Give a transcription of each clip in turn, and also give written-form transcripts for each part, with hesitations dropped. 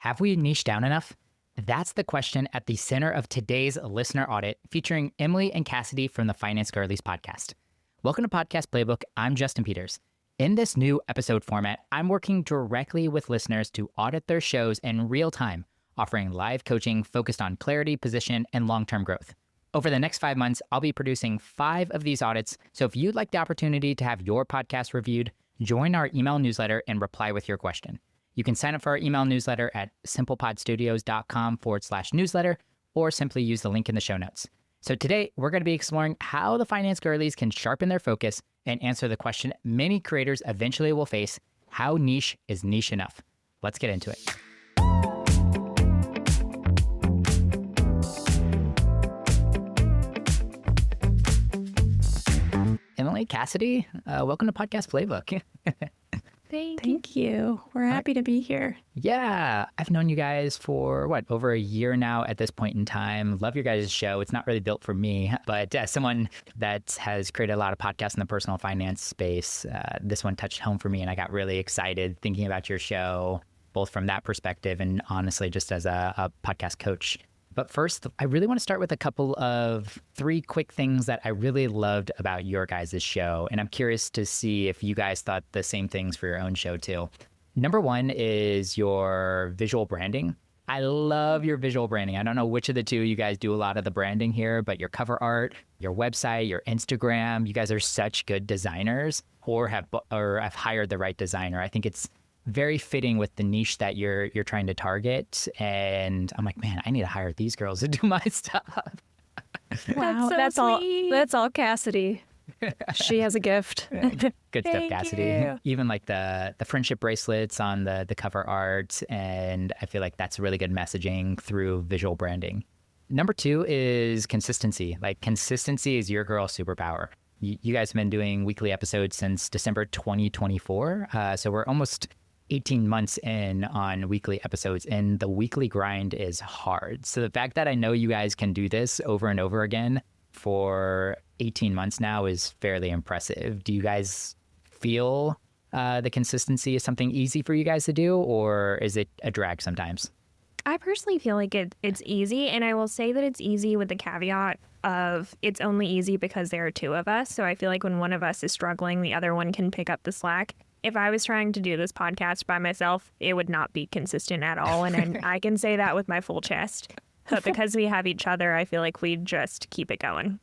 Have we niched down enough? That's the question at the center of today's listener audit, featuring Emily and Cassidy from the Finance Girlies podcast. Welcome to Podcast Playbook. I'm Justin Peters. In this new episode format, I'm working directly with listeners to audit their shows in real time, offering live coaching focused on clarity, position, and long-term growth. Over the next 5 months, I'll be producing 5 of these audits. So if you'd like the opportunity to have your podcast reviewed, join our email newsletter and reply with your question. You can sign up for our email newsletter at simplepodstudios.com/newsletter, or simply use the link in the show notes. So today, we're going to be exploring how the Finance Girlies can sharpen their focus and answer the question many creators eventually will face: how niche is niche enough? Let's get into it. Emily, Cassidy, welcome to Podcast Playbook. Thank you. We're happy to be here. Yeah, I've known you guys for, over a year now at this point in time. Love your guys' show. It's not really built for me, but as someone that has created a lot of podcasts in the personal finance space, this one touched home for me, and I got really excited thinking about your show, both from that perspective and honestly just as a podcast coach. But first, I really want to start with a couple of 3 quick things that I really loved about your guys' show. And I'm curious to see if you guys thought the same things for your own show too. Number 1 is your visual branding. I love your visual branding. I don't know which of the two you guys do a lot of the branding here, but your cover art, your website, your Instagram, you guys are such good designers, or have hired the right designer. I think it's very fitting with the niche that you're trying to target. And I'm like, man, I need to hire these girls to do my stuff. Wow, that's all Cassidy. She has a gift. Good stuff, Cassidy. You. Even like the friendship bracelets on the cover art. And I feel like that's really good messaging through visual branding. Number 2 is consistency. Like, consistency is your girl superpower. You guys have been doing weekly episodes since December 2024. So we're almost 18 months in on weekly episodes, and the weekly grind is hard. So the fact that I know you guys can do this over and over again for 18 months now is fairly impressive. Do you guys feel the consistency is something easy for you guys to do, or is it a drag sometimes? I personally feel like it's easy, and I will say that it's easy with the caveat of it's only easy because there are 2 of us. So I feel like when one of us is struggling, the other one can pick up the slack. If I was trying to do this podcast by myself, it would not be consistent at all. And I can say that with my full chest. But because we have each other, I feel like we just keep it going.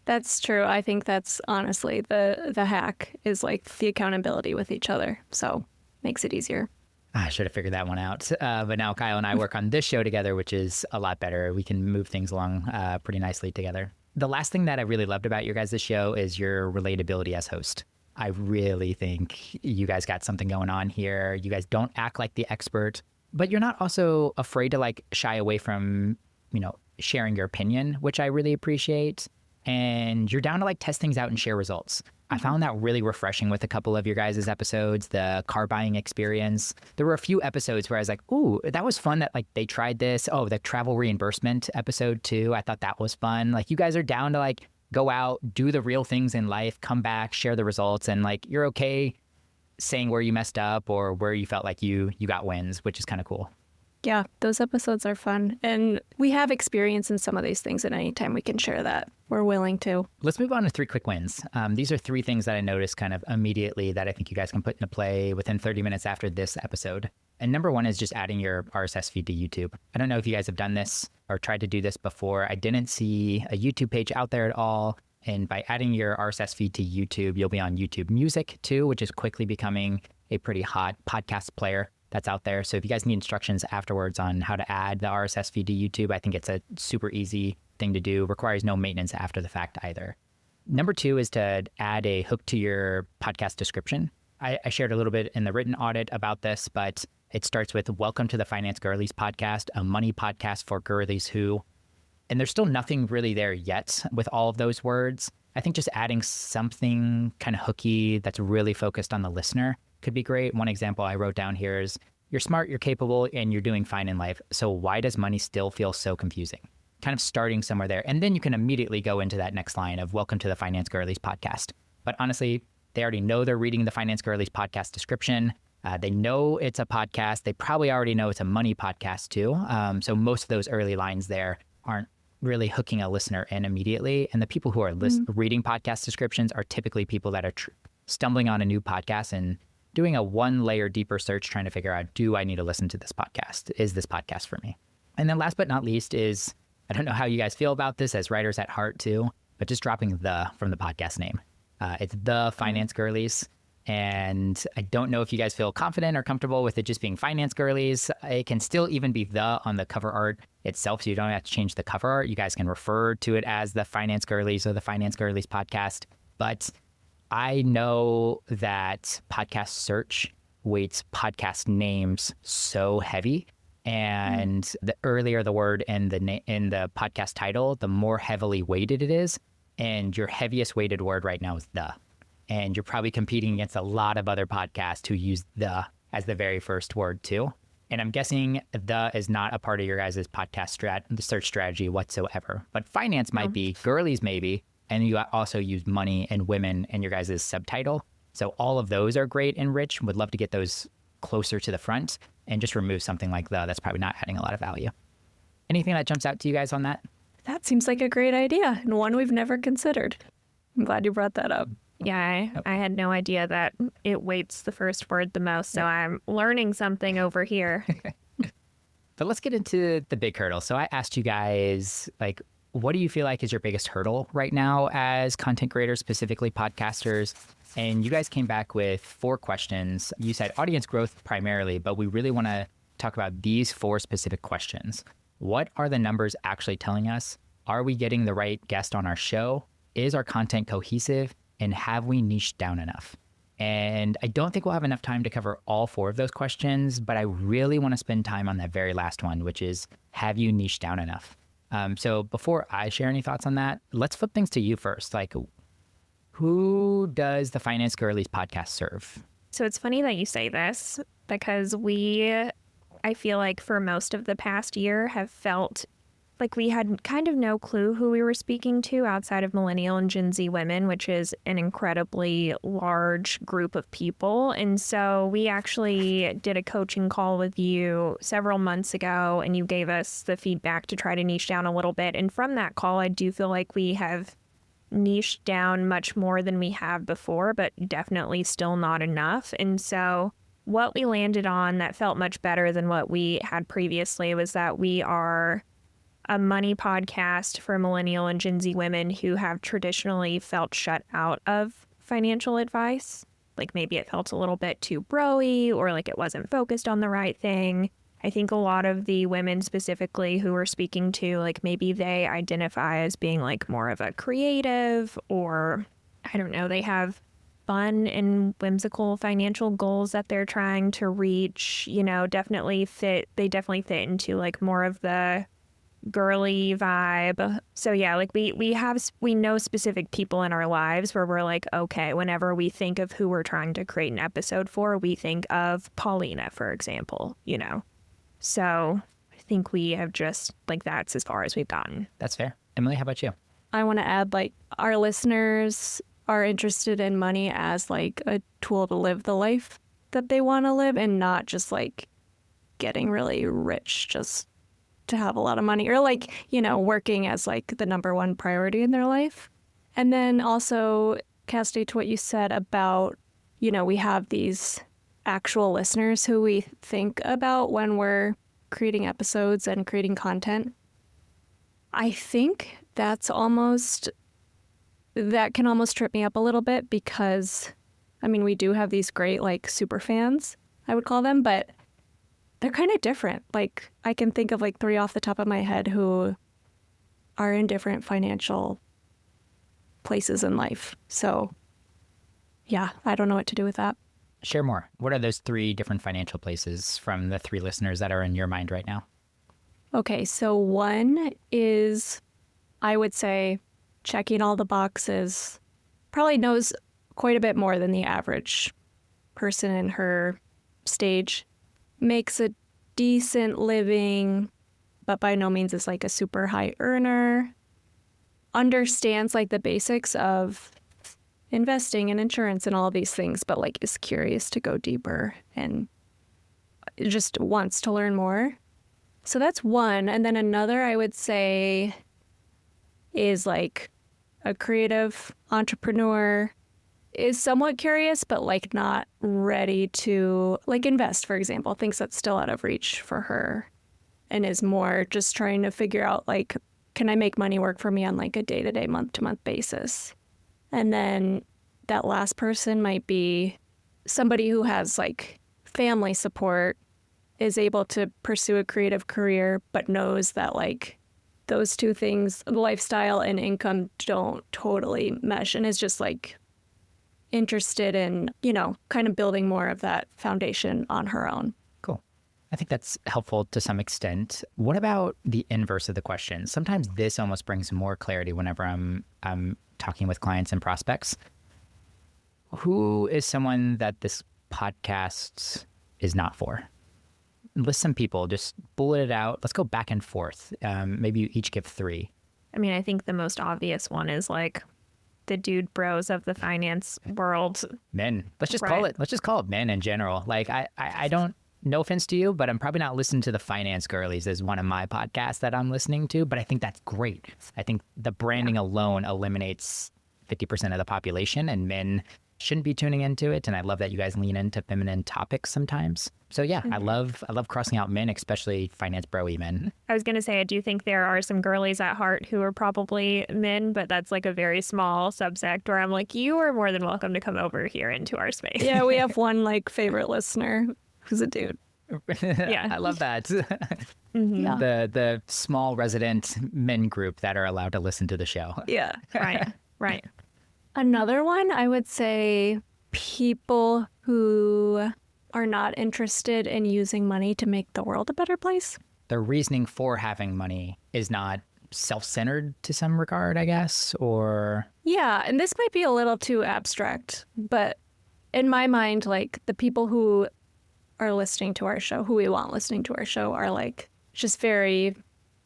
That's true. I think that's honestly the hack is like the accountability with each other. So makes it easier. I should have figured that one out. But now Kyle and I work on this show together, which is a lot better. We can move things along pretty nicely together. The last thing that I really loved about your guys' show is your relatability as host. I really think you guys got something going on here. You guys don't act like the expert, but you're not also afraid to shy away from, sharing your opinion, which I really appreciate. And you're down to test things out and share results. I found that really refreshing with a couple of your guys' episodes, the car buying experience. There were a few episodes where I was like, ooh, that was fun that they tried this. Oh, the travel reimbursement episode too. I thought that was fun. You guys are down to go out, do the real things in life, come back, share the results, and you're okay saying where you messed up or where you felt like you got wins, which is kind of cool. Yeah, those episodes are fun. And we have experience in some of these things, and anytime we can share that, we're willing to. Let's move on to 3 quick wins. These are 3 things that I noticed kind of immediately that I think you guys can put into play within 30 minutes after this episode. And number 1 is just adding your RSS feed to YouTube. I don't know if you guys have done this or tried to do this before. I didn't see a YouTube page out there at all. And by adding your RSS feed to YouTube, you'll be on YouTube Music too, which is quickly becoming a pretty hot podcast player that's out there. So if you guys need instructions afterwards on how to add the RSS feed to YouTube, I think it's a super easy thing to do. Requires no maintenance after the fact either. Number 2 is to add a hook to your podcast description. I shared a little bit in the written audit about this, but it starts with "Welcome to the Finance Girlies podcast, a money podcast for girlies who," and there's still nothing really there yet with all of those words. I think just adding something kind of hooky that's really focused on the listener could be great. One example I wrote down here is, "You're smart, you're capable, and you're doing fine in life. So why does money still feel so confusing?" Kind of starting somewhere there. And then you can immediately go into that next line of "Welcome to the Finance Girlies podcast." But honestly, they already know they're reading the Finance Girlies podcast description. They know it's a podcast. They probably already know it's a money podcast too. So most of those early lines there aren't really hooking a listener in immediately. And the people who are reading podcast descriptions are typically people that are stumbling on a new podcast and doing a one layer deeper search, trying to figure out, do I need to listen to this podcast? Is this podcast for me? And then last but not least is, I don't know how you guys feel about this as writers at heart too, but just dropping the from the podcast name. It's the Finance Girlies. And I don't know if you guys feel confident or comfortable with it just being Finance Girlies. It can still even be the on the cover art itself, so you don't have to change the cover art. You guys can refer to it as the Finance Girlies or the Finance Girlies podcast. But I know that podcast search weights podcast names so heavy. And the earlier the word in the podcast title, the more heavily weighted it is. And your heaviest weighted word right now is the. And you're probably competing against a lot of other podcasts who use the as the very first word too. And I'm guessing the is not a part of your guys' podcast search strategy whatsoever. But finance might be, girlies maybe, and you also use money and women in your guys' subtitle. So all of those are great and rich. Would love to get those closer to the front and just remove something like the that's probably not adding a lot of value. Anything that jumps out to you guys on that? That seems like a great idea and one we've never considered. I'm glad you brought that up. Yeah, I had no idea that it weights the first word the most, so I'm learning something over here. But let's get into the big hurdle. So I asked you guys, like, what do you feel like is your biggest hurdle right now as content creators, specifically podcasters? And you guys came back with 4 questions. You said audience growth primarily, but we really want to talk about these 4 specific questions. What are the numbers actually telling us? Are we getting the right guest on our show? Is our content cohesive? And have we niched down enough? And I don't think we'll have enough time to cover all 4 of those questions, but I really want to spend time on that very last one, which is, have you niched down enough? So before I share any thoughts on that, let's flip things to you first. Like, who does the Finance Girlies podcast serve? So it's funny that you say this because I feel like for most of the past year have felt like we had kind of no clue who we were speaking to outside of millennial and Gen Z women, which is an incredibly large group of people. And so we actually did a coaching call with you several months ago, and you gave us the feedback to try to niche down a little bit. And from that call, I do feel like we have niched down much more than we have before, but definitely still not enough. And so what we landed on that felt much better than what we had previously was that we are a money podcast for millennial and Gen Z women who have traditionally felt shut out of financial advice. Like maybe it felt a little bit too bro-y or like it wasn't focused on the right thing. I think a lot of the women specifically who we're speaking to, like maybe they identify as being like more of a creative, or I don't know, they have fun and whimsical financial goals that they're trying to reach, you know, definitely fit into like more of the girly vibe. So yeah, like we know specific people in our lives where we're like, okay, whenever we think of who we're trying to create an episode for, we think of Paulina, for example, you know. So I think we have just like, that's as far as we've gotten. That's fair. Emily, how about you? I want to add, like, our listeners are interested in money as like a tool to live the life that they want to live, and not just like getting really rich just to have a lot of money, or like, you know, working as like the number one priority in their life. And then also, Cassidy, to what you said about, you know, we have these actual listeners who we think about when we're creating episodes and creating content. I think that can almost trip me up a little bit, because I mean, we do have these great like super fans, I would call them, but they're kind of different. Like, I can think of like 3 off the top of my head who are in different financial places in life. So yeah, I don't know what to do with that. Share more. What are those 3 different financial places from the 3 listeners that are in your mind right now? Okay, so one is, I would say, checking all the boxes, probably knows quite a bit more than the average person in her stage, makes a decent living, but by no means is like a super high earner, understands like the basics of investing and insurance and all these things, but like is curious to go deeper and just wants to learn more. So that's one. And then another I would say is like a creative entrepreneur is somewhat curious, but like not ready to like invest, for example, thinks that's still out of reach for her and is more just trying to figure out like, can I make money work for me on like a day-to-day, month-to-month basis? And then that last person might be somebody who has like family support, is able to pursue a creative career, but knows that like those two things, lifestyle and income, don't totally mesh and is just like interested in, you know, kind of building more of that foundation on her own. Cool. I think that's helpful to some extent. What about the inverse of the question? Sometimes this almost brings more clarity whenever I'm talking with clients and prospects. Who is someone that this podcast is not for? List some people, just bullet it out. Let's go back and forth. Maybe you each give 3. I mean, I think the most obvious one is like the dude bros of the finance world. Men. Let's just call it men in general. Like I don't, no offense to you, but I'm probably not listening to the finance girlies as one of my podcasts that I'm listening to, but I think that's great. I think the branding alone eliminates 50% of the population, and men shouldn't be tuning into it. And I love that you guys lean into feminine topics sometimes. So yeah, I love crossing out men, especially finance bro-y men. I was going to say, I do think there are some girlies at heart who are probably men, but that's like a very small subsect where I'm like, you are more than welcome to come over here into our space. Yeah, we have one like favorite listener who's a dude. Yeah. I love that. Yeah. The small resident men group that are allowed to listen to the show. Yeah. Right. Another one, I would say people who are not interested in using money to make the world a better place. The reasoning for having money is not self-centered to some regard, I guess, or... Yeah, and this might be a little too abstract, but in my mind, like the people who are listening to our show, who we want listening to our show, are like just very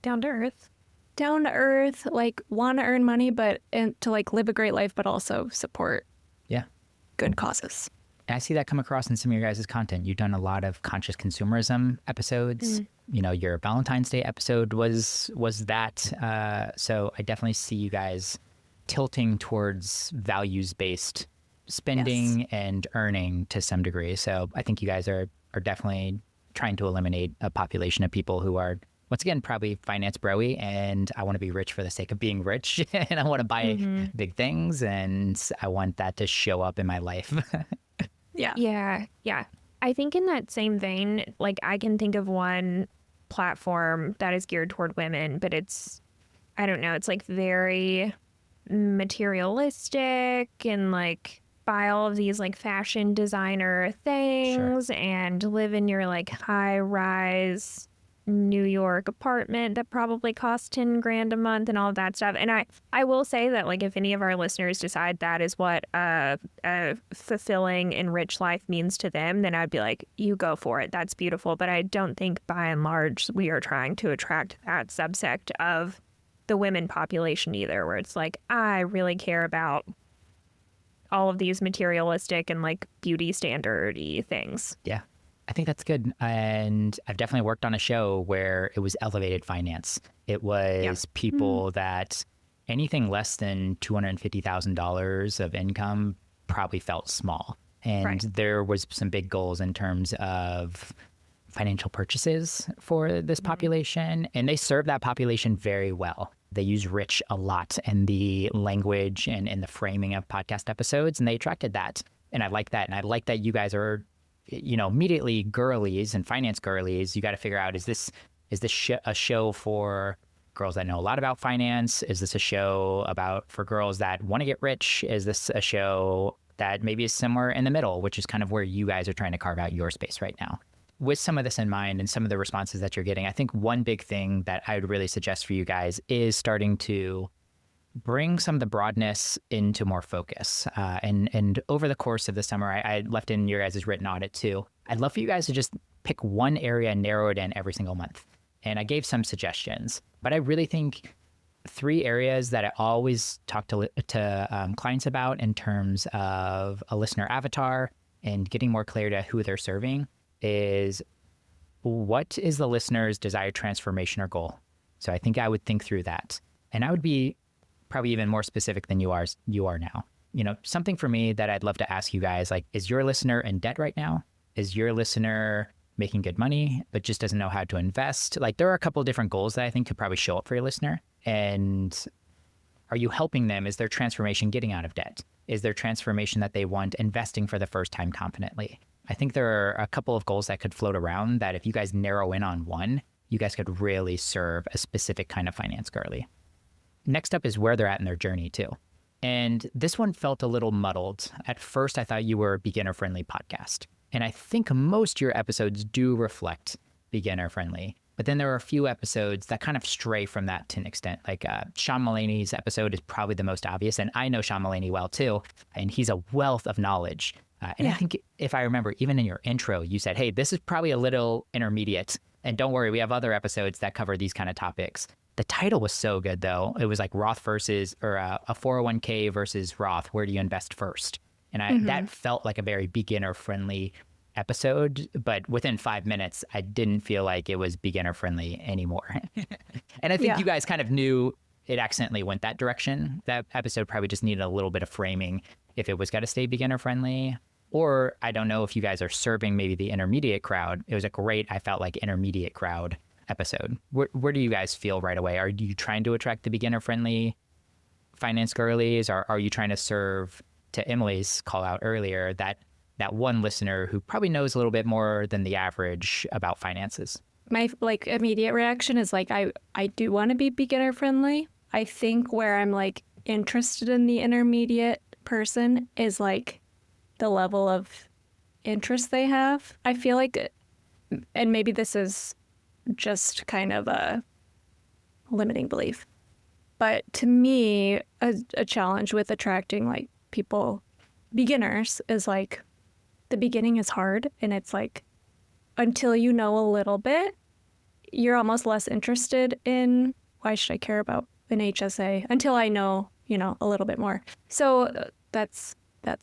Down to earth, like want to earn money, but and to like live a great life, but also support good causes. And I see that come across in some of your guys' content. You've done a lot of conscious consumerism episodes. You know, your Valentine's Day episode was that. So I definitely see you guys tilting towards values-based spending and earning to some degree. So I think you guys are definitely trying to eliminate a population of people who are, once again, probably finance bro-y, and I want to be rich for the sake of being rich, and I want to buy big things, and I want that to show up in my life. Yeah. I think in that same vein, like I can think of one platform that is geared toward women, but it's, I don't know, it's like very materialistic and like buy all of these like fashion designer things and live in your like high rise New York apartment that probably costs 10 grand a month and all of that stuff. And I will say that like if any of our listeners decide that is what a fulfilling and rich life means to them, then I'd be like, you go for it. That's beautiful. But I don't think by and large we are trying to attract that subsect of the women population either, where it's like, I really care about all of these materialistic and like beauty standard-y things. Yeah. I think that's good. And I've definitely worked on a show where it was elevated finance. It was people that anything less than $250,000 of income probably felt small. And there was some big goals in terms of financial purchases for this population. And they serve that population very well. They use rich a lot in the language and in the framing of podcast episodes, and they attracted that. And I like that. And I like that you guys are, you know, immediately girlies and finance girlies. You got to figure out, is this a show for girls that know a lot about finance? Is this a show for girls that want to get rich? Is this a show that maybe is somewhere in the middle, which is kind of where you guys are trying to carve out your space right now? With some of this in mind and some of the responses that you're getting, I think one big thing that I would really suggest for you guys is starting to bring some of the broadness into more focus. And over the course of the summer, I left in your guys' written audit too. I'd love for you guys to just pick one area and narrow it in every single month. And I gave some suggestions, but I really think three areas that I always talk to clients about in terms of a listener avatar and getting more clarity on who they're serving is, what is the listener's desired transformation or goal? So I think I would think through that. And I would be probably even more specific than you are now. Something for me that I'd love to ask you guys, like, is your listener in debt right now? Is your listener making good money, but just doesn't know how to invest? Like, there are a couple of different goals that I think could probably show up for your listener. And are you helping them? Is their transformation getting out of debt? Is their transformation that they want investing for the first time confidently? I think there are a couple of goals that could float around that if you guys narrow in on one, you guys could really serve a specific kind of finance girly. Next up is where they're at in their journey too. And this one felt a little muddled. At first, I thought you were a beginner-friendly podcast. And I think most of your episodes do reflect beginner-friendly. But then there are a few episodes that kind of stray from that to an extent. Like Sean Mulaney's episode is probably the most obvious. And I know Sean Mulaney well too. And he's a wealth of knowledge. I think if I remember, even in your intro, you said, hey, this is probably a little intermediate. And don't worry, we have other episodes that cover these kind of topics. The title was so good, though. It was like Roth versus, or a 401k versus Roth. Where do you invest first? And that felt like a very beginner-friendly episode. But within 5 minutes, I didn't feel like it was beginner-friendly anymore. And I think you guys kind of knew it accidentally went that direction. That episode probably just needed a little bit of framing if it was got to stay beginner-friendly. Or I don't know if you guys are serving maybe the intermediate crowd. It was a great, I felt like, intermediate crowd episode. Where do you guys feel right away? Are you trying to attract the beginner-friendly finance girlies? Or are you trying to serve, to Emily's call out earlier, that one listener who probably knows a little bit more than the average about finances? My immediate reaction is I do want to be beginner-friendly. I think where I'm interested in the intermediate person is the level of interest they have. I feel like, and maybe this is just kind of a limiting belief, but to me, a challenge with attracting people, beginners, is the beginning is hard, and it's until you know a little bit, you're almost less interested in, why should I care about an HSA until I know, a little bit more. So that's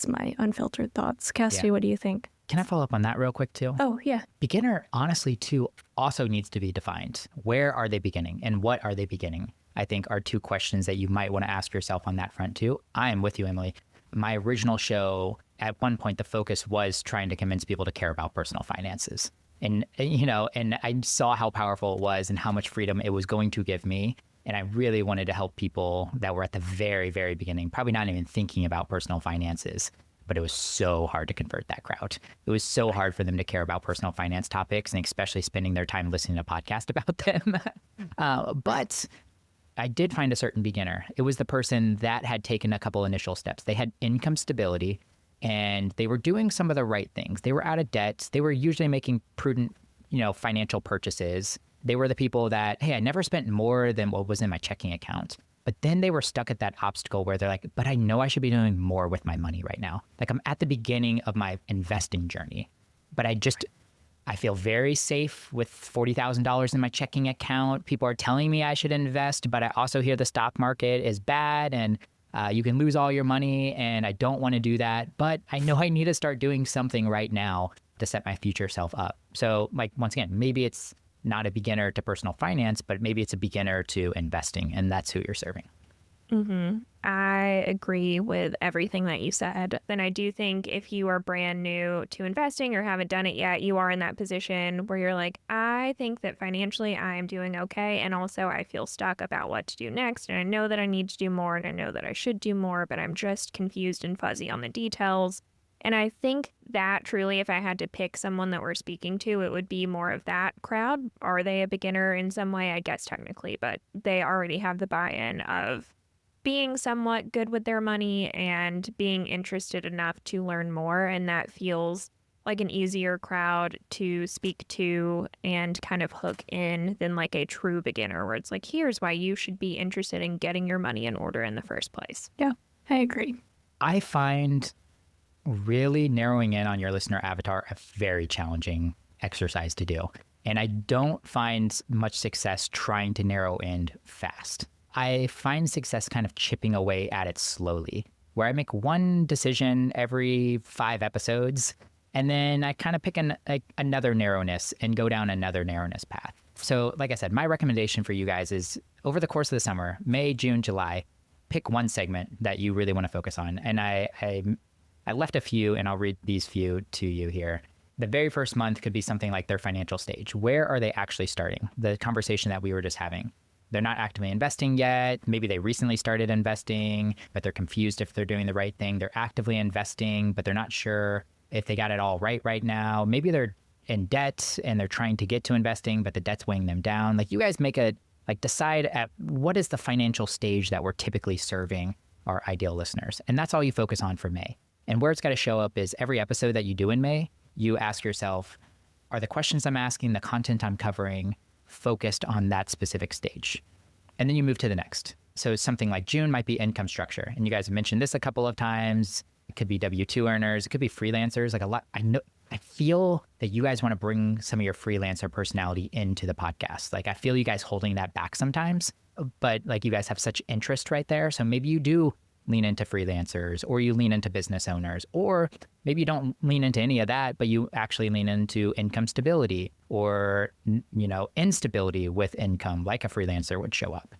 my unfiltered thoughts. Cassie, what do you think? Can I follow up on that real quick too? Oh, yeah. Beginner, honestly, too, also needs to be defined. Where are they beginning and what are they beginning? I think are two questions that you might want to ask yourself on that front too. I am with you, Emily. My original show, at one point, the focus was trying to convince people to care about personal finances. And I saw how powerful it was and how much freedom it was going to give me. And I really wanted to help people that were at the very, very beginning, probably not even thinking about personal finances. But it was so hard to convert that crowd. It was so hard for them to care about personal finance topics, and especially spending their time listening to a podcast about them. But I did find a certain beginner. It was the person that had taken a couple initial steps. They had income stability, and they were doing some of the right things. They were out of debt. They were usually making prudent, financial purchases. They were the people that, hey, I never spent more than what was in my checking account. But then they were stuck at that obstacle where they're like, but I know I should be doing more with my money right now. I'm at the beginning of my investing journey, but I feel very safe with $40,000 in my checking account. People are telling me I should invest, but I also hear the stock market is bad and you can lose all your money, and I don't want to do that. But I know I need to start doing something right now to set my future self up. So once again, maybe it's not a beginner to personal finance, but maybe it's a beginner to investing, and that's who you're serving. Mm-hmm. I agree with everything that you said. Then I do think if you are brand new to investing or haven't done it yet, you are in that position where you're like, I think that financially I'm doing okay. And also I feel stuck about what to do next. And I know that I need to do more, and I know that I should do more, but I'm just confused and fuzzy on the details. And I think that truly, if I had to pick someone that we're speaking to, it would be more of that crowd. Are they a beginner in some way? I guess technically, but they already have the buy-in of being somewhat good with their money and being interested enough to learn more. And that feels like an easier crowd to speak to and kind of hook in than a true beginner where it's here's why you should be interested in getting your money in order in the first place. Yeah, I agree. I find really narrowing in on your listener avatar a very challenging exercise to do. And I don't find much success trying to narrow in fast. I find success kind of chipping away at it slowly, where I make one decision every 5 episodes, and then I kind of pick another narrowness and go down another narrowness path. So like I said, my recommendation for you guys is over the course of the summer, May, June, July, pick one segment that you really want to focus on. And I left a few, and I'll read these few to you here. The very first month could be something like their financial stage. Where are they actually starting? The conversation that we were just having. They're not actively investing yet. Maybe they recently started investing, but they're confused if they're doing the right thing. They're actively investing, but they're not sure if they got it all right now. Maybe they're in debt and they're trying to get to investing, but the debt's weighing them down. Like, you guys decide at what is the financial stage that we're typically serving our ideal listeners. And that's all you focus on for May. And where it's got to show up is every episode that you do in May, you ask yourself, are the questions I'm asking, the content I'm covering, focused on that specific stage? And then you move to the next. So something like June might be income structure. And you guys have mentioned this a couple of times. It could be W-2 earners. It could be freelancers. Like a lot. I feel that you guys want to bring some of your freelancer personality into the podcast. Like, I feel you guys holding that back sometimes, but like, you guys have such interest right there. So maybe you do lean into freelancers, or you lean into business owners, or maybe you don't lean into any of that, but you actually lean into income stability or, instability with income, like a freelancer would show up.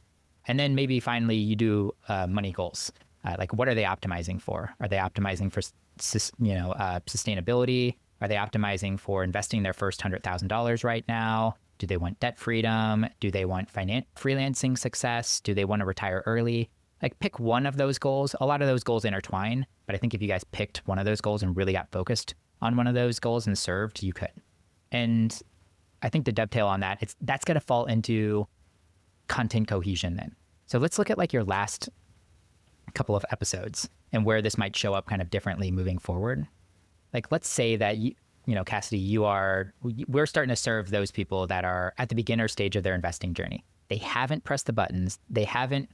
And then maybe finally you do money goals. Like, what are they optimizing for? Are they optimizing for, sustainability? Are they optimizing for investing their first $100,000 right now? Do they want debt freedom? Do they want freelancing success? Do they want to retire early? Like, pick one of those goals. A lot of those goals intertwine, but I think if you guys picked one of those goals and really got focused on one of those goals and served, you could. And I think the dovetail on that, that's going to fall into content cohesion then. So let's look at like your last couple of episodes and where this might show up kind of differently moving forward. Like, let's say that Cassidy, we're starting to serve those people that are at the beginner stage of their investing journey. They haven't pressed the buttons. They haven't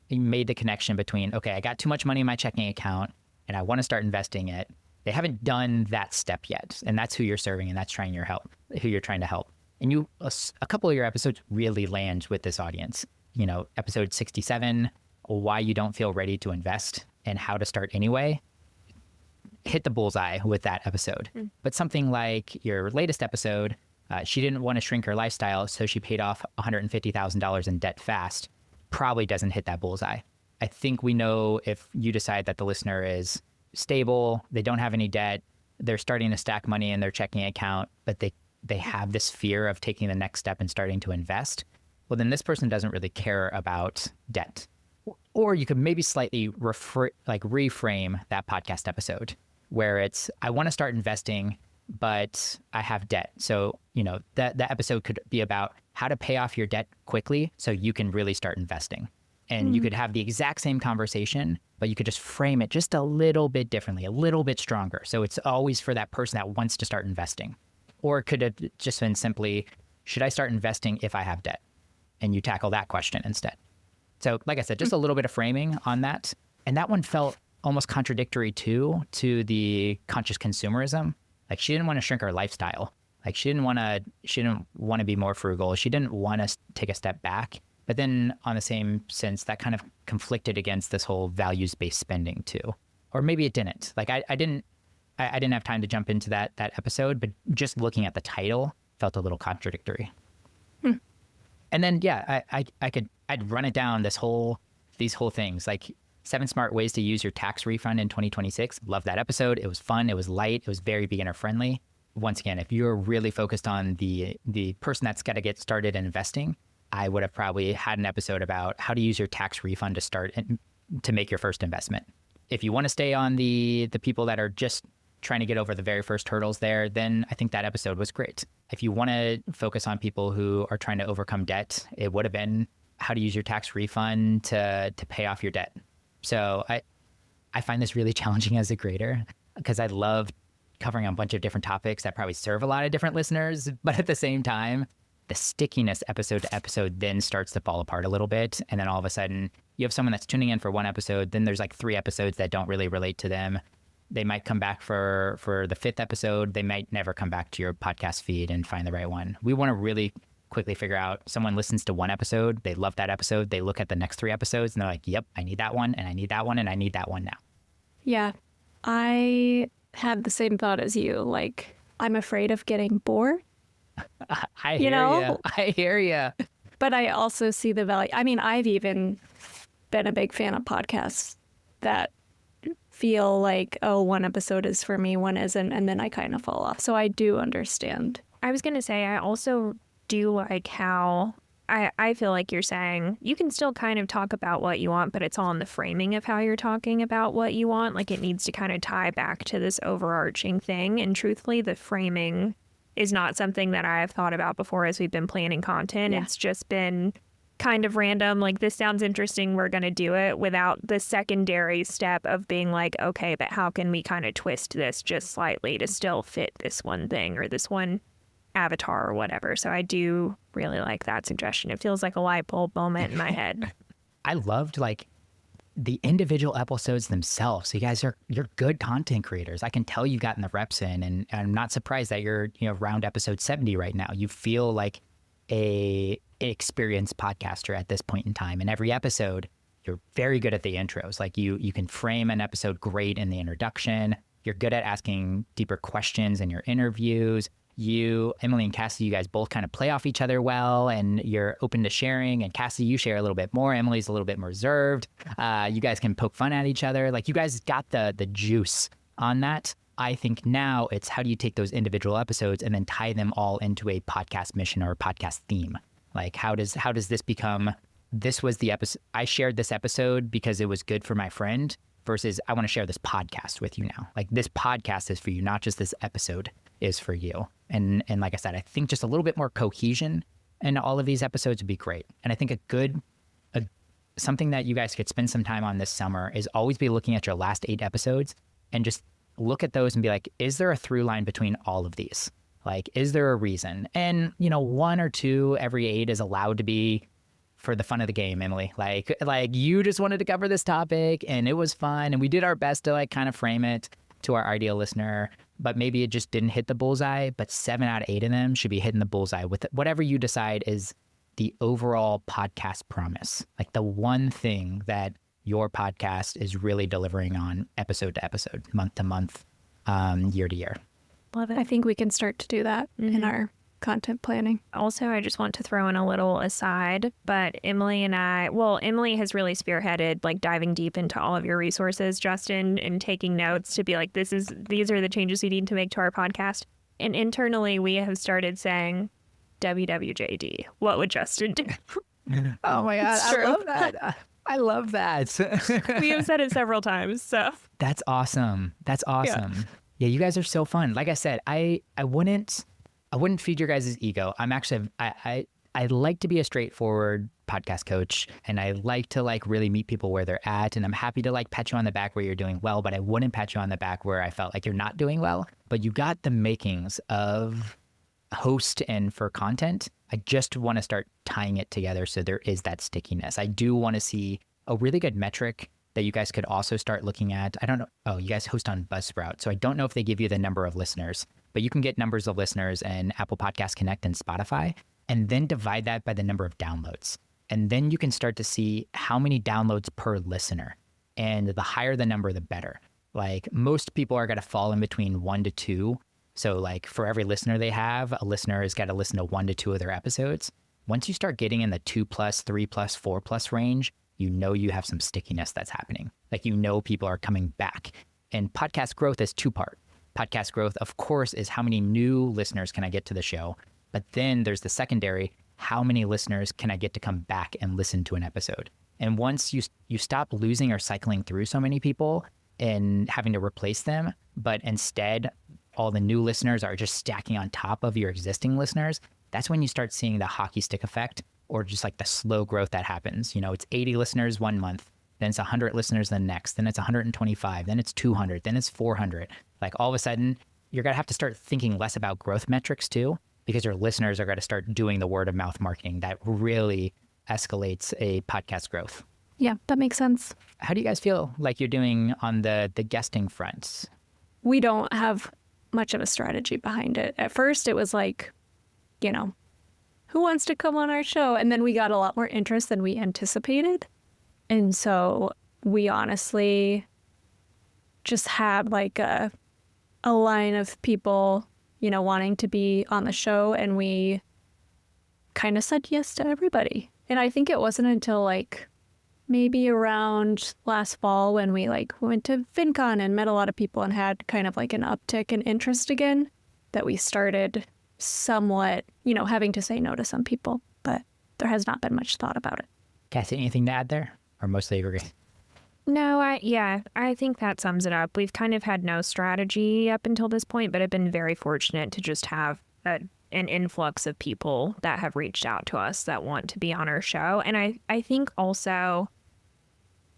made the connection between, okay, I got too much money in my checking account and I want to start investing it. They haven't done that step yet. And that's who you're serving, and that's who you're trying to help. And a couple of your episodes really land with this audience. Episode 67, why you don't feel ready to invest and how to start anyway, hit the bullseye with that episode. But something like your latest episode, she didn't want to shrink her lifestyle, so she paid off $150,000 in debt fast, probably doesn't hit that bullseye. I think we know if you decide that the listener is stable, they don't have any debt, they're starting to stack money in their checking account, but they have this fear of taking the next step and starting to invest, well, then this person doesn't really care about debt. Or you could maybe slightly reframe that podcast episode where it's, I want to start investing, but I have debt. So, that episode could be about how to pay off your debt quickly so you can really start investing. And you could have the exact same conversation, but you could just frame it just a little bit differently, a little bit stronger. So it's always for that person that wants to start investing. Or it could have just been simply, should I start investing if I have debt? And you tackle that question instead. So like I said, just a little bit of framing on that. And that one felt almost contradictory to the conscious consumerism. Like, she didn't want to shrink her lifestyle. Like, she didn't want to be more frugal. She didn't want to take a step back. But then on the same sense, that kind of conflicted against this whole values-based spending too. Or maybe it didn't. Like, I didn't have time to jump into that episode, but just looking at the title felt a little contradictory. And then, yeah, I'd run it down, these whole things, like 7 smart ways to use your tax refund in 2026. Love that episode. It was fun. It was light. It was very beginner friendly. Once again, if you're really focused on the person that's got to get started in investing, I would have probably had an episode about how to use your tax refund to start to make your first investment. If you want to stay on the people that are just trying to get over the very first hurdles there, then I think that episode was great. If you want to focus on people who are trying to overcome debt, it would have been how to use your tax refund to pay off your debt. So I find this really challenging as a grader because I love covering a bunch of different topics that probably serve a lot of different listeners, but at the same time, the stickiness episode to episode then starts to fall apart a little bit. And then all of a sudden you have someone that's tuning in for one episode, then there's like 3 episodes that don't really relate to them. They might come back for the 5th episode. They might never come back to your podcast feed and find the right one. We want to really quickly figure out someone listens to one episode, they love that episode, they look at the next 3 episodes and they're like, yep, I need that one and I need that one and I need that one now. Yeah. I had the same thought as you. Like, I'm afraid of getting bored. I hear you. I hear you. But I also see the value. I mean, I've even been a big fan of podcasts that feel like, oh, one episode is for me, one isn't, and then I kind of fall off. So I do understand. I was going to say, I also do like how I feel like you're saying you can still kind of talk about what you want, but it's all in the framing of how you're talking about what you want. Like it needs to kind of tie back to this overarching thing. And truthfully, the framing is not something that I've thought about before as we've been planning content. Yeah. It's just been kind of random, like this sounds interesting, we're going to do it, without the secondary step of being like, okay, but how can we kind of twist this just slightly to still fit this one thing or this one avatar or whatever. So I do really like that suggestion. It feels like a light bulb moment in my head. I loved like the individual episodes themselves. So you guys you're good content creators. I can tell you've gotten the reps in, and I'm not surprised that you're around episode 70 right now. You feel like a experienced podcaster at this point in time. And every episode, you're very good at the intros. Like you can frame an episode great in the introduction. You're good at asking deeper questions in your interviews. You, Emily and Cassie, you guys both kind of play off each other well, and you're open to sharing. And Cassie, you share a little bit more. Emily's a little bit more reserved. You guys can poke fun at each other. Like you guys got the juice on that. I think now it's how do you take those individual episodes and then tie them all into a podcast mission or a podcast theme? Like how does this become, this was the episode, I shared this episode because it was good for my friend, versus I want to share this podcast with you now. Like this podcast is for you, not just this episode is for you. And like I said, I think just a little bit more cohesion in all of these episodes would be great. And I think something that you guys could spend some time on this summer is always be looking at your last 8 episodes and just look at those and be like, is there a through line between all of these? Like, is there a reason? And, 1 or 2 every 8 is allowed to be for the fun of the game, Emily. Like you just wanted to cover this topic and it was fun. And we did our best to like kind of frame it to our ideal listener, but maybe it just didn't hit the bullseye. But 7 out of 8 of them should be hitting the bullseye with whatever you decide is the overall podcast promise. Like the one thing that your podcast is really delivering on episode to episode, month to month, year to year. Love it. I think we can start to do that in our content planning. Also, I just want to throw in a little aside, but Emily has really spearheaded like diving deep into all of your resources, Justin, and taking notes to be like, these are the changes we need to make to our podcast. And internally, we have started saying, WWJD, what would Justin do? Oh my God, I love that. I love that. We have said it several times, so. That's awesome. Yeah, you guys are so fun. Like I said, I wouldn't feed your guys' ego. I'm actually, I like to be a straightforward podcast coach, and I like to like really meet people where they're at. And I'm happy to like pat you on the back where you're doing well, but I wouldn't pat you on the back where I felt like you're not doing well. But you got the makings of host and for content. I just want to start tying it together so there is that stickiness. I do want to see a really good metric that you guys could also start looking at. I don't know. Oh, you guys host on Buzzsprout. So I don't know if they give you the number of listeners, but you can get numbers of listeners in Apple Podcast Connect and Spotify, and then divide that by the number of downloads. And then you can start to see how many downloads per listener. And the higher the number, the better. Like most people are going to fall in between 1 to 2. So like for every listener they have, a listener has got to listen to 1 to 2 of their episodes. Once you start getting in the 2+, 3+, 4+ range, you have some stickiness that's happening. Like, people are coming back. And podcast growth is 2-part. Podcast growth, of course, is how many new listeners can I get to the show? But then there's the secondary, how many listeners can I get to come back and listen to an episode? And once you stop losing or cycling through so many people and having to replace them, but instead all the new listeners are just stacking on top of your existing listeners, that's when you start seeing the hockey stick effect, or just like the slow growth that happens. It's 80 listeners 1 month, then it's 100 listeners the next, then it's 125, then it's 200, then it's 400. Like all of a sudden, you're going to have to start thinking less about growth metrics too, because your listeners are going to start doing the word of mouth marketing that really escalates a podcast growth. Yeah, that makes sense. How do you guys feel like you're doing on the guesting fronts? We don't have much of a strategy behind it. At first, it was like, who wants to come on our show? And then we got a lot more interest than we anticipated. And so we honestly just had like a line of people, you know, wanting to be on the show, and we kind of said yes to everybody. And I think it wasn't until like maybe around last fall when we like went to FinCon and met a lot of people and had kind of like an uptick in interest again that we started somewhat, you know, having to say no to some people, but there has not been much thought about it. Cassie, anything to add there, or mostly agree? No, I think that sums it up. We've kind of had no strategy up until this point, but have been very fortunate to just have an influx of people that have reached out to us that want to be on our show. And I think also,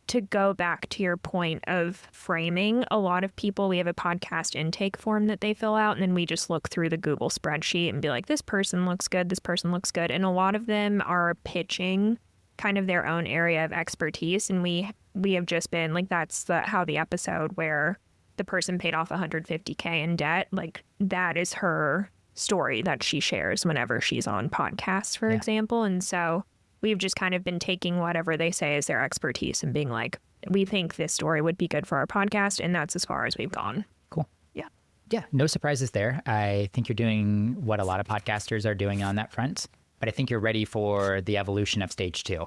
to go back to your point of framing, a lot of people, we have a podcast intake form that they fill out, and then we just look through the Google spreadsheet and be like, this person looks good, this person looks good. And a lot of them are pitching kind of their own area of expertise. And we have just been like, that's how the episode where the person paid off $150K in debt, like that is her story that she shares whenever she's on podcasts, for example. And so we've just kind of been taking whatever they say is their expertise and being like, we think this story would be good for our podcast. And that's as far as we've gone. Cool. Yeah. Yeah, no surprises there. I think you're doing what a lot of podcasters are doing on that front, but I think you're ready for the evolution of stage 2.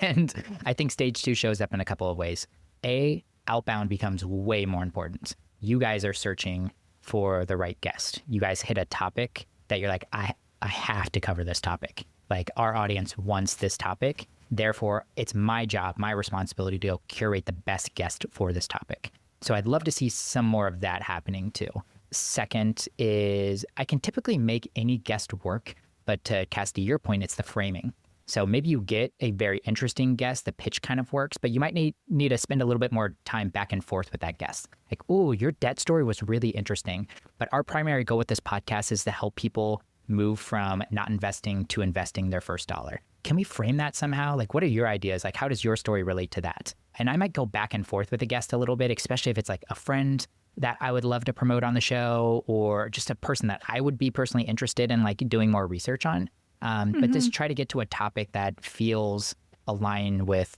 And I think stage 2 shows up in a couple of ways. A, outbound becomes way more important. You guys are searching for the right guest. You guys hit a topic that you're like, I have to cover this topic. Like, our audience wants this topic. Therefore, it's my job, my responsibility to go curate the best guest for this topic. So I'd love to see some more of that happening too. Second is I can typically make any guest work, but to Cassidy, your point, it's the framing. So maybe you get a very interesting guest, the pitch kind of works, but you might need to spend a little bit more time back and forth with that guest. Like, oh, your debt story was really interesting, but our primary goal with this podcast is to help people move from not investing to investing their first dollar. Can we frame that somehow? Like, what are your ideas? Like, how does your story relate to that? And I might go back and forth with a guest a little bit, especially if it's like a friend that I would love to promote on the show, or just a person that I would be personally interested in like doing more research on. But just try to get to a topic that feels aligned with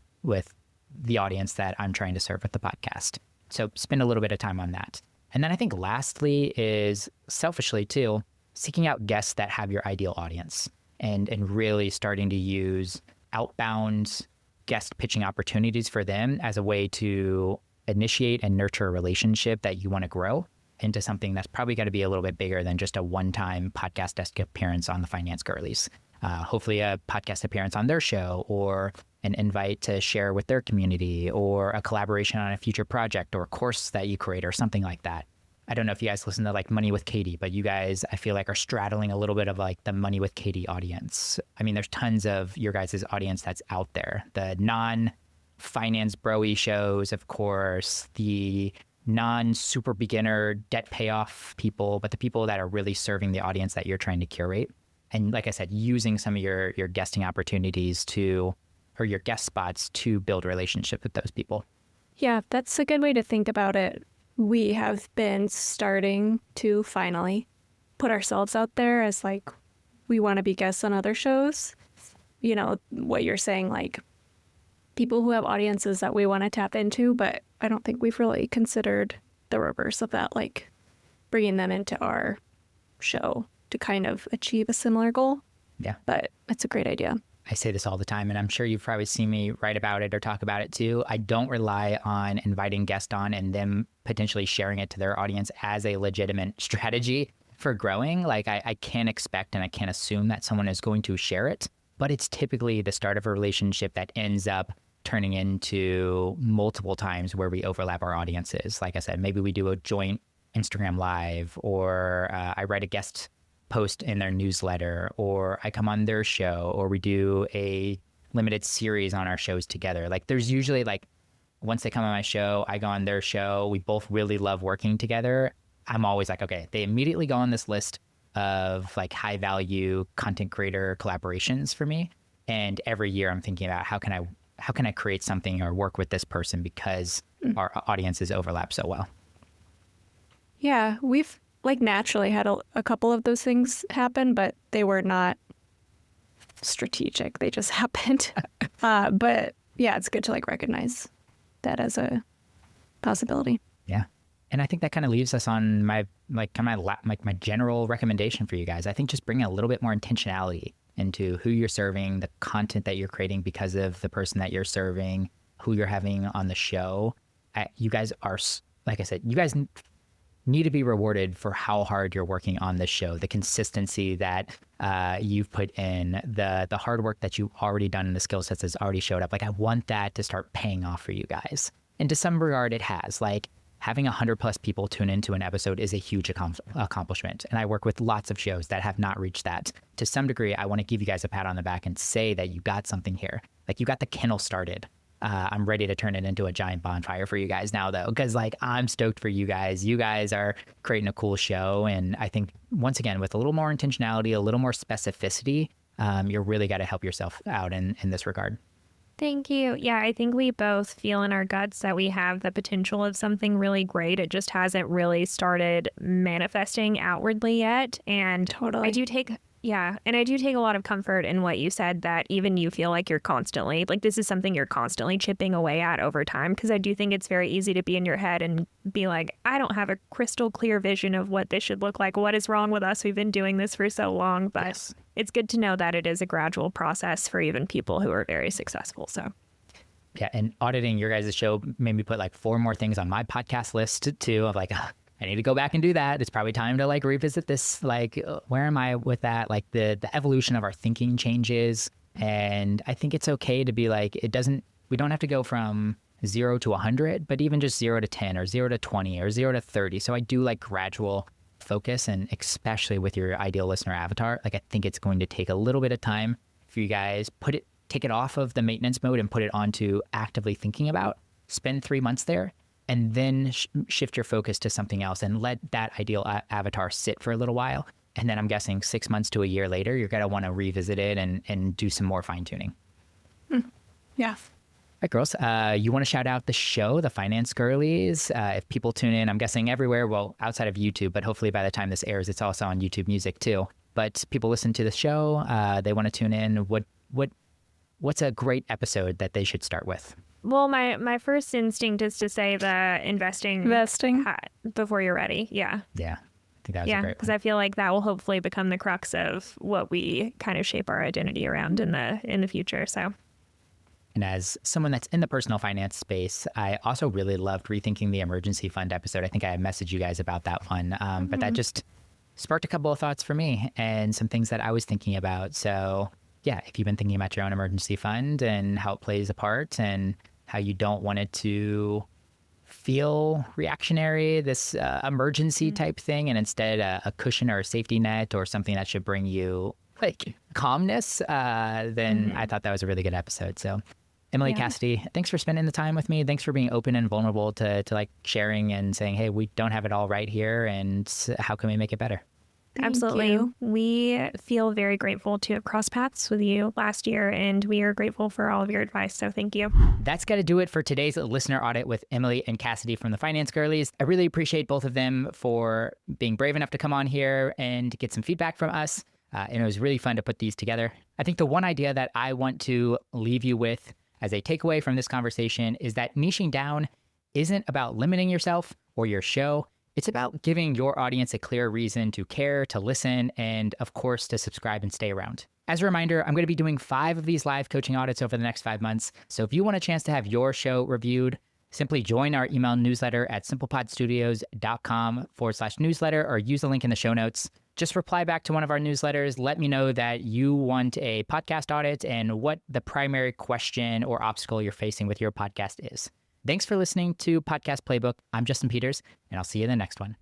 the audience that I'm trying to serve with the podcast. So spend a little bit of time on that. And then I think lastly is, selfishly too, seeking out guests that have your ideal audience and really starting to use outbound guest pitching opportunities for them as a way to initiate and nurture a relationship that you want to grow into something that's probably got to be a little bit bigger than just a one-time podcast desk appearance on the Finance Girlies. Hopefully a podcast appearance on their show, or an invite to share with their community, or a collaboration on a future project or course that you create or something like that. I don't know if you guys listen to like Money with Katie, but you guys, I feel like, are straddling a little bit of like the Money with Katie audience. I mean, there's tons of your guys' audience that's out there. The non-finance bro-y shows, of course, the non-super beginner debt payoff people, but the people that are really serving the audience that you're trying to curate. And like I said, using some of your guesting opportunities or your guest spots to build relationships with those people. Yeah, that's a good way to think about it. We have been starting to finally put ourselves out there as like, we want to be guests on other shows. You know, what you're saying, like people who have audiences that we want to tap into, but I don't think we've really considered the reverse of that, like bringing them into our show to kind of achieve a similar goal. Yeah. But it's a great idea. I say this all the time, and I'm sure you've probably seen me write about it or talk about it too. I don't rely on inviting guests on and them potentially sharing it to their audience as a legitimate strategy for growing. Like I can't expect and I can't assume that someone is going to share it, but it's typically the start of a relationship that ends up turning into multiple times where we overlap our audiences. Like I said, maybe we do a joint Instagram live, or I write a guest post in their newsletter, or I come on their show, or we do a limited series on our shows together. Like there's usually like, once they come on my show, I go on their show. We both really love working together. I'm always like, okay, they immediately go on this list of like high value content creator collaborations for me. And every year I'm thinking about how can I create something or work with this person because our audiences overlap so well. Yeah, we've like naturally had a couple of those things happen, but they were not strategic. They just happened. But yeah, it's good to like recognize that as a possibility. Yeah. And I think that kind of leaves us on my my general recommendation for you guys. I think just bringing a little bit more intentionality into who you're serving, the content that you're creating because of the person that you're serving, who you're having on the show. You guys are, like I said, you guys need to be rewarded for how hard you're working on this show, the consistency that you've put in, the hard work that you've already done, and the skill sets that's already showed up. Like, I want that to start paying off for you guys. And to some regard, it has. Like, having 100+ people tune into an episode is a huge accomplishment. And I work with lots of shows that have not reached that. To some degree, I want to give you guys a pat on the back and say that you got something here. Like, you got the kennel started. I'm ready to turn it into a giant bonfire for you guys now, though, because like I'm stoked for you guys. You guys are creating a cool show. And I think, once again, with a little more intentionality, a little more specificity, you're really got to help yourself out in this regard. Thank you. Yeah, I think we both feel in our guts that we have the potential of something really great. It just hasn't really started manifesting outwardly yet. And Totally. I do take a lot of comfort in what you said, that even you feel like you're constantly, like this is something you're constantly chipping away at over time. Because I do think it's very easy to be in your head and be like, I don't have a crystal clear vision of what this should look like. What is wrong with us? We've been doing this for so long. But Yes. It's good to know that it is a gradual process for even people who are very successful. So Yeah, and auditing your guys' show made me put like 4 more things on my podcast list too, of like, I need to go back and do that. It's probably time to like revisit this. Like, where am I with that? Like the evolution of our thinking changes. And I think it's okay to be like, we don't have to go from 0 to 100, but even just 0 to 10 or 0 to 20 or 0 to 30. So I do like gradual focus, and especially with your ideal listener avatar, like I think it's going to take a little bit of time for you guys, take it off of the maintenance mode and put it onto actively thinking about, spend 3 months there, and then shift your focus to something else and let that ideal avatar sit for a little while. And then I'm guessing 6 months to a year later, you're going to want to revisit it and do some more fine tuning. Yeah. All right, girls, you want to shout out the show, the Finance Girlies? If people tune in, I'm guessing everywhere, well, outside of YouTube, but hopefully by the time this airs, it's also on YouTube Music too. But people listen to the show, they want to tune in. What's a great episode that they should start with? well, my first instinct is to say the investing before you're ready. Yeah. Yeah, I think that was a great because one. I feel like that will hopefully become the crux of what we kind of shape our identity around in the future. So. And as someone that's in the personal finance space, I also really loved Rethinking the Emergency Fund episode. I think I messaged you guys about that one, but that just sparked a couple of thoughts for me and some things that I was thinking about. So yeah, if you've been thinking about your own emergency fund and how it plays a part and how you don't want it to feel reactionary, this emergency type thing, and instead a cushion or a safety net or something that should bring you like calmness, then I thought that was a really good episode. So Emily, Cassidy, thanks for spending the time with me. Thanks for being open and vulnerable to like sharing and saying, hey, we don't have it all right here, and how can we make it better? Absolutely. you. We feel very grateful to have crossed paths with you last year, and we are grateful for all of your advice. So thank you. That's got to do it for today's listener audit with Emily and Cassidy from the Finance Girlies. I really appreciate both of them for being brave enough to come on here and get some feedback from us. And it was really fun to put these together. I think the one idea that I want to leave you with as a takeaway from this conversation is that niching down isn't about limiting yourself or your show. It's about giving your audience a clear reason to care, to listen, and of course, to subscribe and stay around. As a reminder, I'm going to be doing 5 of these live coaching audits over the next 5 months. So if you want a chance to have your show reviewed, simply join our email newsletter at simplepodstudios.com/newsletter or use the link in the show notes. Just reply back to one of our newsletters. Let me know that you want a podcast audit and what the primary question or obstacle you're facing with your podcast is. Thanks for listening to Podcast Playbook. I'm Justin Peters, and I'll see you in the next one.